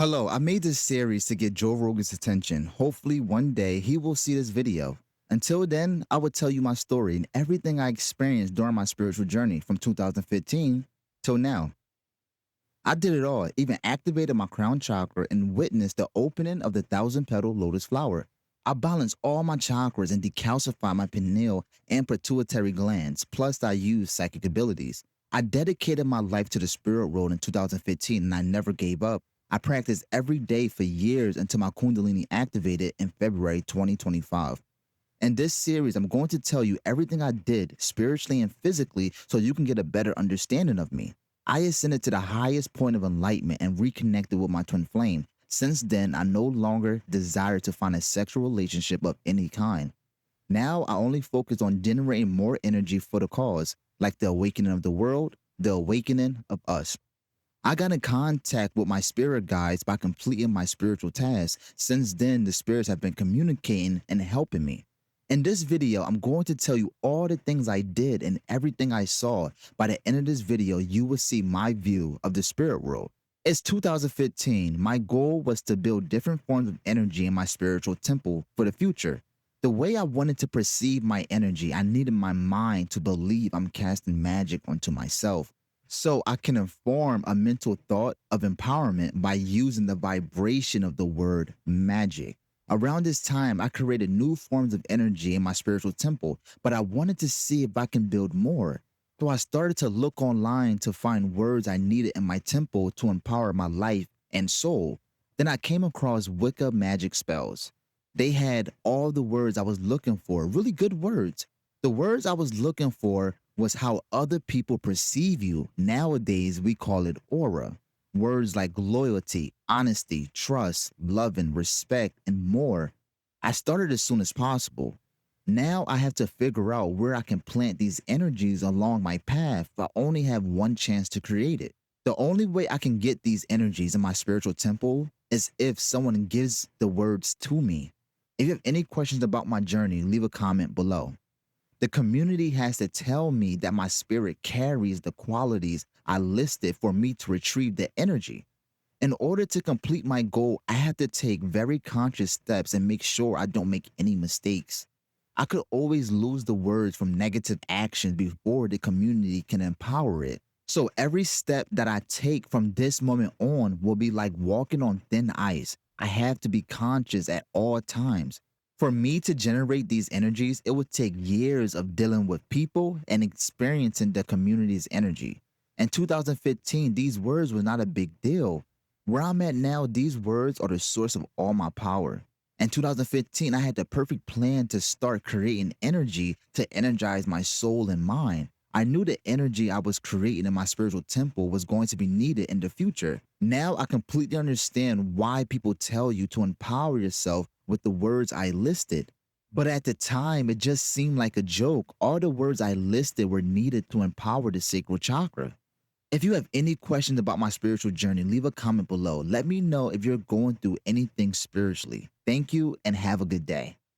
Hello, I made this series to get Joe Rogan's attention. Hopefully, one day he will see this video. Until then, I will tell you my story and everything I experienced during my spiritual journey from 2015 till now. I did it all, even activated my crown chakra and witnessed the opening of the thousand petal lotus flower. I balanced all my chakras and decalcified my pineal and pituitary glands, plus I used psychic abilities. I dedicated my life to the spirit world in 2015 and I never gave up. I practiced every day for years until my Kundalini activated in February 2025. In this series, I'm going to tell you everything I did spiritually and physically so you can get a better understanding of me. I ascended to the highest point of enlightenment and reconnected with my twin flame. Since then, I no longer desire to find a sexual relationship of any kind. Now, I only focus on generating more energy for the cause, like the awakening of the world, the awakening of us. I got in contact with my spirit guides by completing my spiritual tasks. Since then, the spirits have been communicating and helping me. In this video, I'm going to tell you all the things I did and everything I saw. By the end of this video, you will see my view of the spirit world. It's 2015. My goal was to build different forms of energy in my spiritual temple for the future. The way I wanted to perceive my energy, I needed my mind to believe I'm casting magic onto myself. So I can inform a mental thought of empowerment by using the vibration of the word magic. Around this time, I created new forms of energy in my spiritual temple, but I wanted to see if I can build more. So I started to look online to find words I needed in my temple to empower my life and soul. Then I came across Wicca magic spells. They had all the words I was looking for, really good words. The words I was looking for was how other people perceive you. Nowadays, we call it aura. Words like loyalty, honesty, trust, love, and respect, and more. I started as soon as possible. Now I have to figure out where I can plant these energies along my path. I only have one chance to create it. The only way I can get these energies in my spiritual temple is if someone gives the words to me. If you have any questions about my journey, leave a comment below. The community has to tell me that my spirit carries the qualities I listed for me to retrieve the energy. In order to complete my goal, I have to take very conscious steps and make sure I don't make any mistakes. I could always lose the words from negative actions before the community can empower it. So every step that I take from this moment on will be like walking on thin ice. I have to be conscious at all times. For me to generate these energies, it would take years of dealing with people and experiencing the community's energy. In 2015, these words were not a big deal. Where I'm at now, these words are the source of all my power. In 2015, I had the perfect plan to start creating energy to energize my soul and mind. I knew the energy I was creating in my spiritual temple was going to be needed in the future. Now I completely understand why people tell you to empower yourself with the words I listed. But at the time, it just seemed like a joke. All the words I listed were needed to empower the sacral chakra. If you have any questions about my spiritual journey, leave a comment below. Let me know if you're going through anything spiritually. Thank you and have a good day.